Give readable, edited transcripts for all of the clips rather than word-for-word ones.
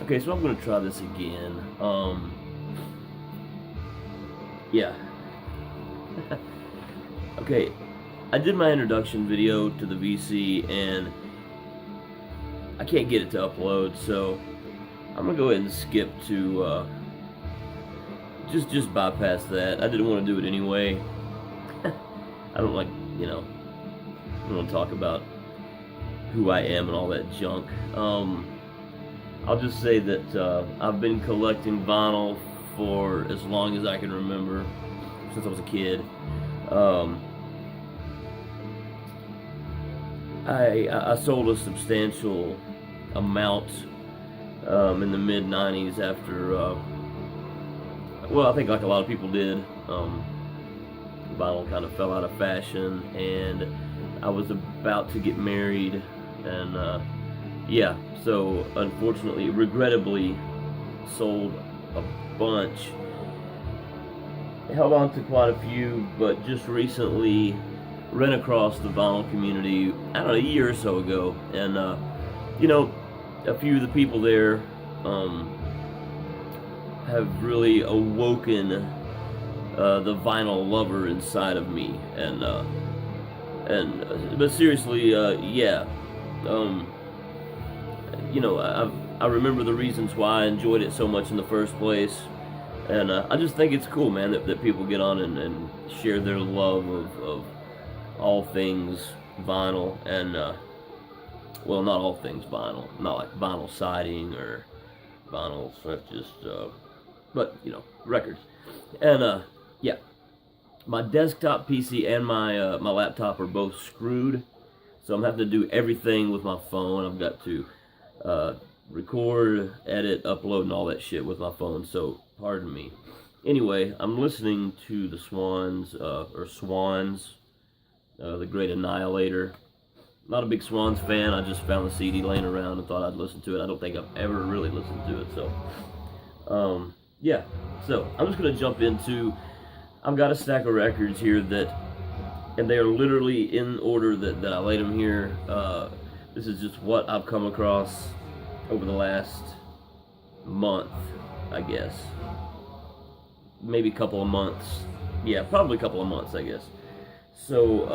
Okay, so I'm gonna try this again. Yeah. Okay, I did my introduction video to the VC and I can't get it to upload, so I'm gonna go ahead and skip to just bypass that. I didn't want to do it anyway. I don't like, you know, I don't want to talk about who I am and all that junk. I'll just say that I've been collecting vinyl for as long as I can remember, since I was a kid. Um, I sold a substantial amount in the mid '90s after, well, I think like a lot of people did. Vinyl kind of fell out of fashion, and I was about to get married, and yeah, so unfortunately, regrettably, sold a bunch. Held on to quite a few, but just recently ran across the vinyl community, I don't know, a year or so ago, and you know, a few of the people there have really awoken the vinyl lover inside of me, and but seriously, yeah, um, you know, I remember the reasons why I enjoyed it so much in the first place, and I just think it's cool, man, that people get on and share their love of all things vinyl, and well, not all things vinyl, not like vinyl siding or vinyl, so just but you know, records, and yeah, my desktop PC and my laptop are both screwed, so I'm having to do everything with my phone. I've got to record, edit, upload, and all that shit with my phone. So pardon me. Anyway, I'm listening to the Swans, The Great Annihilator. Not a big Swans fan. I just found the CD laying around and thought I'd listen to it. I don't think I've ever really listened to it. So, yeah. So I'm just gonna jump into. I've got a stack of records here and they are literally in order that I laid them here. This is just what I've come across over the last month, I guess. Maybe a couple of months. Yeah, probably a couple of months, I guess. So,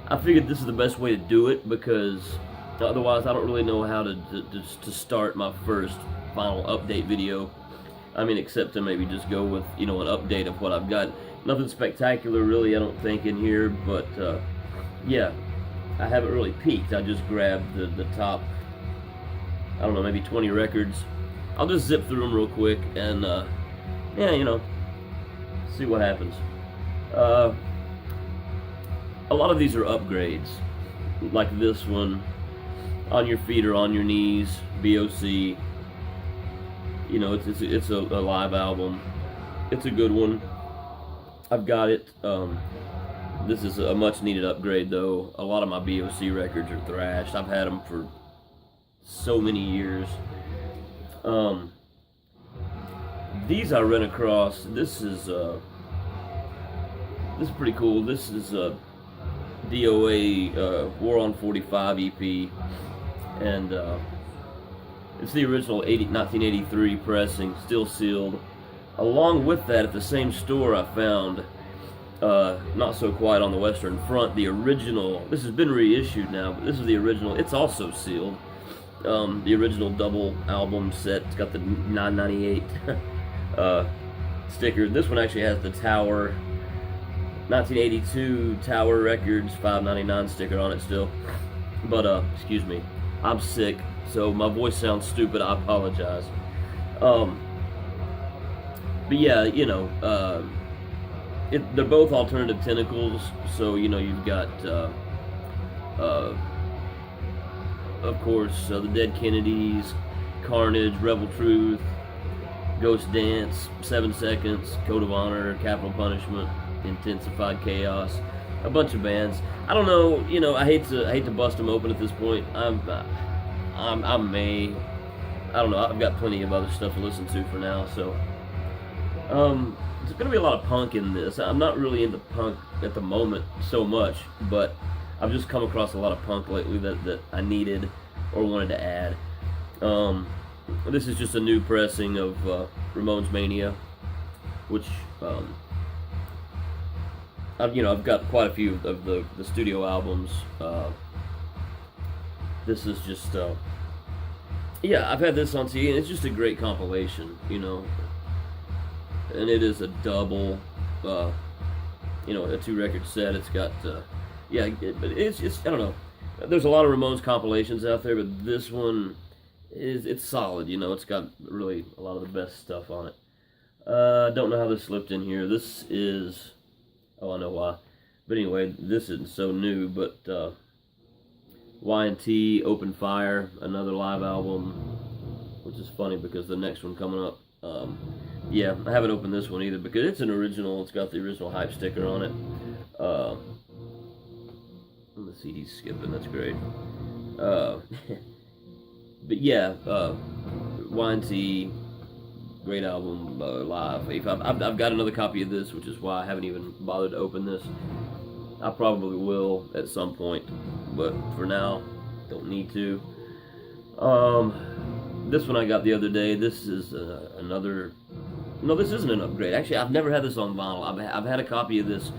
I figured this is the best way to do it because otherwise I don't really know how to start my first final update video. I mean, except to maybe just go with, you know, an update of what I've got. Nothing spectacular, really, I don't think, in here, but, yeah, I haven't really peeked. I just grabbed the top, I don't know, maybe 20 records. I'll just zip through them real quick and, yeah, you know, see what happens. A lot of these are upgrades, like this one, On Your Feet or On Your Knees, BOC. You know, it's a live album. It's a good one. I've got it. This is a much needed upgrade, though. A lot of my BOC records are thrashed. I've had them for so many years. These I ran across. This is pretty cool. This is DOA War on 45 EP, and it's the original 1983 pressing, still sealed. Along with that, at the same store, I found, not so quiet on the Western Front, the original. This has been reissued now, but this is the original. It's also sealed. The original double album set. It's got the 998 sticker. This one actually has the Tower 1982 Tower Records 599 sticker on it still. But excuse me, I'm sick, so my voice sounds stupid. I apologize. But yeah, you know, they're both alternative tentacles. So you know, you've got, of course, the Dead Kennedys, Carnage, Rebel Truth, Ghost Dance, 7 Seconds, Code of Honor, Capital Punishment, Intensified Chaos, a bunch of bands. I don't know, you know, I hate to bust them open at this point. I don't know. I've got plenty of other stuff to listen to for now, so. There's gonna be a lot of punk in this. I'm not really into punk at the moment so much, but I've just come across a lot of punk lately that I needed or wanted to add. this is just a new pressing of Ramones Mania, which I've got quite a few of the studio albums. This is just I've had this on CD, and it's just a great compilation, and it is a double, a 2-record set. It's got but it's I don't know. There's a lot of Ramones compilations out there, but this one it's solid. It's got really a lot of the best stuff on it. Don't know how this slipped in here. This is, I know why. But anyway, this isn't so new, but Y&T, Open Fire, another live album, which is funny because the next one coming up, I haven't opened this one either because it's an original. It's got the original hype sticker on it. The CD's skipping, that's great. But yeah, Y&T, great album, live. I've got another copy of this, which is why I haven't even bothered to open this. I probably will at some point, but for now, don't need to. This one I got the other day. This is another. No, this isn't an upgrade. Actually, I've never had this on vinyl. I've had a copy of this.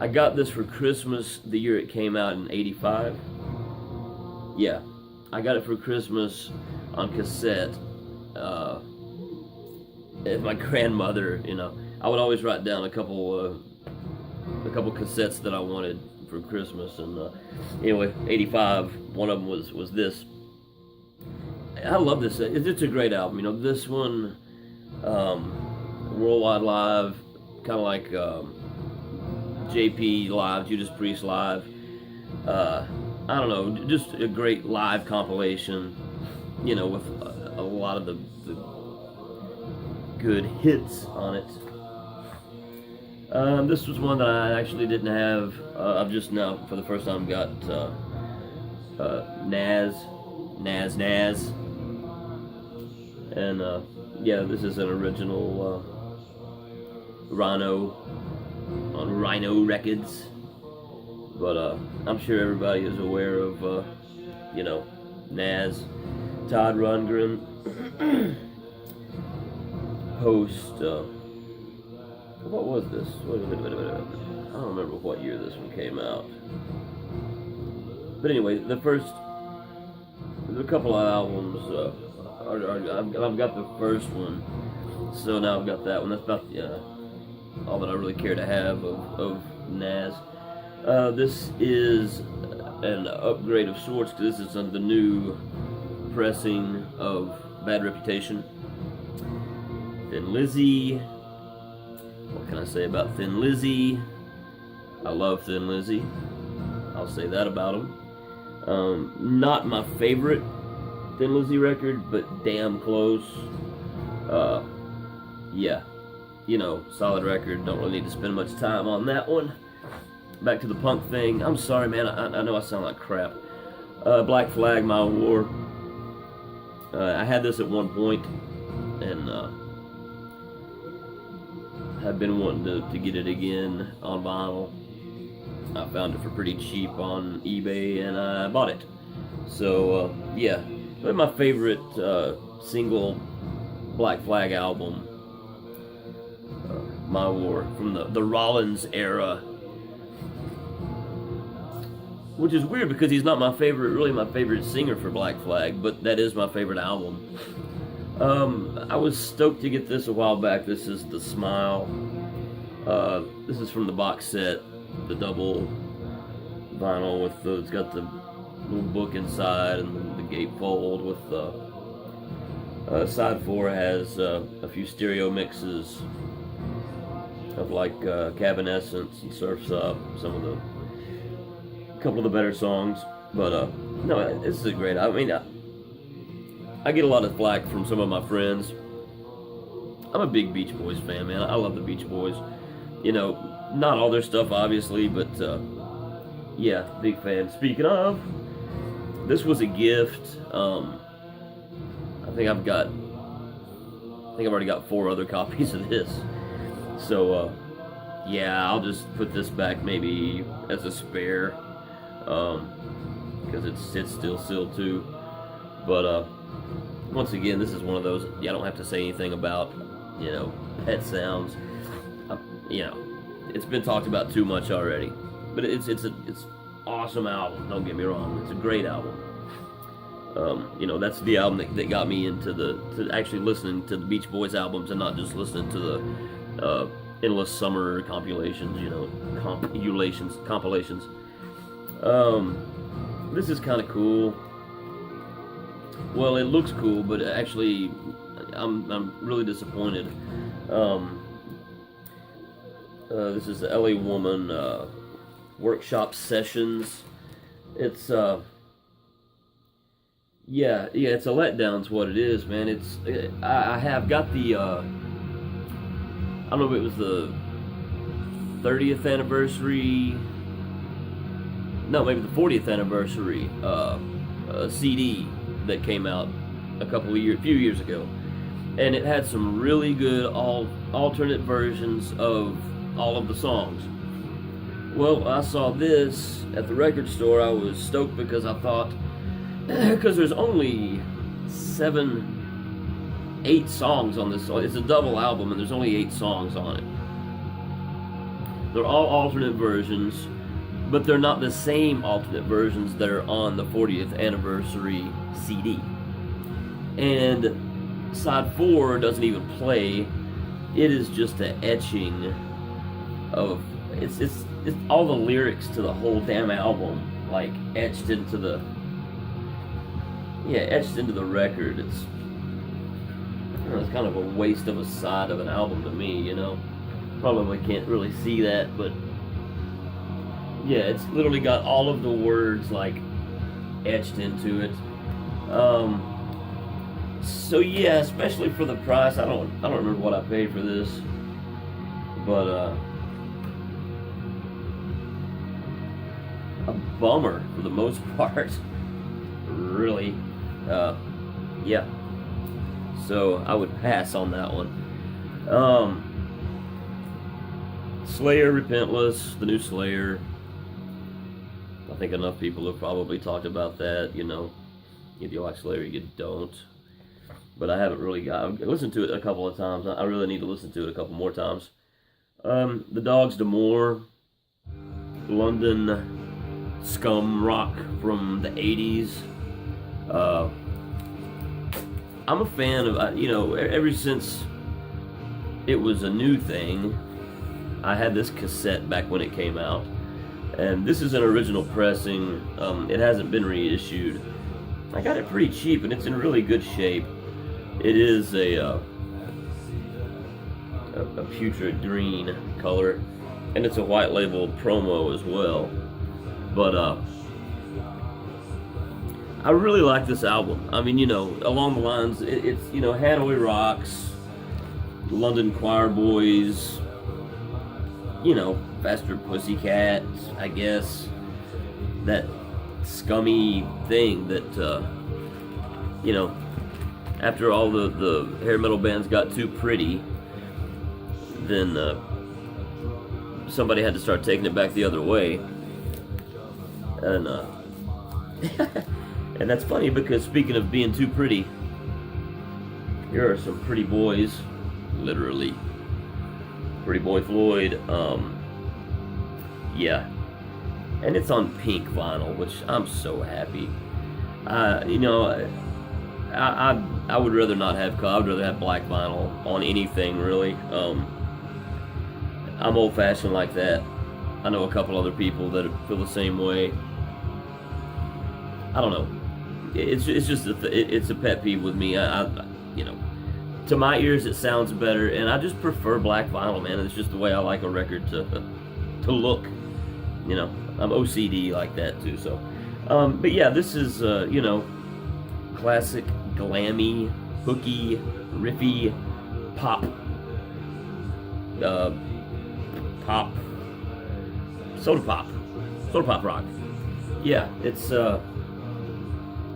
I got this for Christmas the year it came out in '85. Yeah, I got it for Christmas on cassette. My grandmother, I would always write down a couple cassettes that I wanted for Christmas, and anyway, '85. One of them was this. I love this. It's a great album. This one, Worldwide Live, kind of like JP Live, Judas Priest Live. I don't know, just a great live compilation. With a lot of the good hits on it. This was one that I actually didn't have. I've just now, for the first time, got Nas. And this is an original Rhino on Rhino Records. But I'm sure everybody is aware of, Nas, Todd Rundgren, host. What was this? Wait. I don't remember what year this one came out. But anyway, there's a couple of albums. I've got the first one, so now I've got that one. That's about all that I really care to have of Nas. This is an upgrade of sorts because this is the new pressing of Bad Reputation. Thin Lizzy. What can I say about Thin Lizzy? I love Thin Lizzy. I'll say that about him. Not my favorite Thin Lizzy record, but damn close. Solid record. Don't really need to spend much time on that one. Back to the punk thing. I'm sorry, man. I know I sound like crap. Black Flag, My War. I had this at one point, and have been wanting to get it again on vinyl. I found it for pretty cheap on eBay, and I bought it. So, but my favorite single Black Flag album, My War, from the Rollins era. Which is weird because he's not my favorite singer for Black Flag, but that is my favorite album. I was stoked to get this a while back. This is The Smile. This is from the box set, the double vinyl with it's got the little book inside and the gatefold with side 4 has a few stereo mixes of like Cabinessence and Surf's Up, a couple of the better songs. But no, this is great. I mean, I get a lot of flack from some of my friends. I'm a big Beach Boys fan, man. I love the Beach Boys. Not all their stuff, obviously, but big fan. Speaking of, this was a gift. I think I've already got 4 other copies of this. So, I'll just put this back maybe as a spare, because it's still sealed too. But once again, this is one of those I don't have to say anything about, Pet Sounds. You know, it's been talked about too much already, but it's awesome album. Don't get me wrong, it's a great album. That's the album that got me into to actually listening to the Beach Boys albums and not just listening to the Endless Summer compilations. Compilations. This is kind of cool. Well, it looks cool, but actually, I'm really disappointed. This is the LA Woman Workshop Sessions. It's it's a letdown. It's what it is, man. I have got the I don't know if it was the 30th anniversary. No, maybe the 40th anniversary CD that came out a few years ago, and it had some really good alternate versions of all of the songs. Well, I saw this at the record store. I was stoked because I thought, because there's only 8 songs on this. It's a double album, and there's only 8 songs on it. They're all alternate versions, but they're not the same alternate versions that are on the 40th anniversary CD. And side 4 doesn't even play. It is just an etching of it's all the lyrics to the whole damn album, like etched into the record. It's kind of a waste of a side of an album to me, Probably can't really see that, but yeah, it's literally got all of the words like etched into it. So yeah, especially for the price, I don't remember what I paid for this, but a bummer for the most part. Really, yeah. So I would pass on that one. Slayer, Repentless, the new Slayer. I think enough people have probably talked about that, If you like Slayer, you don't. But I haven't really I've listened to it a couple of times. I really need to listen to it a couple more times. The Dogs D'Amour, London scum rock from the 80s. I'm a fan of, ever since it was a new thing, I had this cassette back when it came out. And this is an original pressing. It hasn't been reissued. I got it pretty cheap, and it's in really good shape. It is a putrid green color, and it's a white label promo as well. But I really like this album. I mean, along the lines, it's Hanoi Rocks, London Choir Boys, Faster Pussycat, I guess. That scummy thing that, after all the hair metal bands got too pretty, then somebody had to start taking it back the other way. And and that's funny because speaking of being too pretty, here are some pretty boys, literally. Pretty Boy Floyd, yeah. And it's on pink vinyl, which I'm so happy. I would rather not have I would rather have black vinyl on anything, really. I'm old-fashioned like that. I know a couple other people that feel the same way. I don't know. It's just it's a pet peeve with me. To my ears it sounds better, and I just prefer black vinyl, man. It's just the way I like a record to look. I'm OCD like that too. So, but yeah, this is classic glammy, hooky, riffy pop. Soda pop rock. Yeah, it's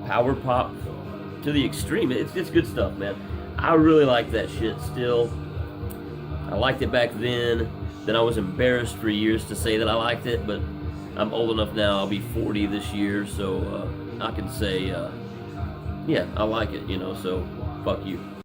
power pop to the extreme. It's good stuff, man. I really like that shit still. I liked it back then. Then I was embarrassed for years to say that I liked it, but I'm old enough now. I'll be 40 this year, so I can say yeah, I like it, you know, so fuck you.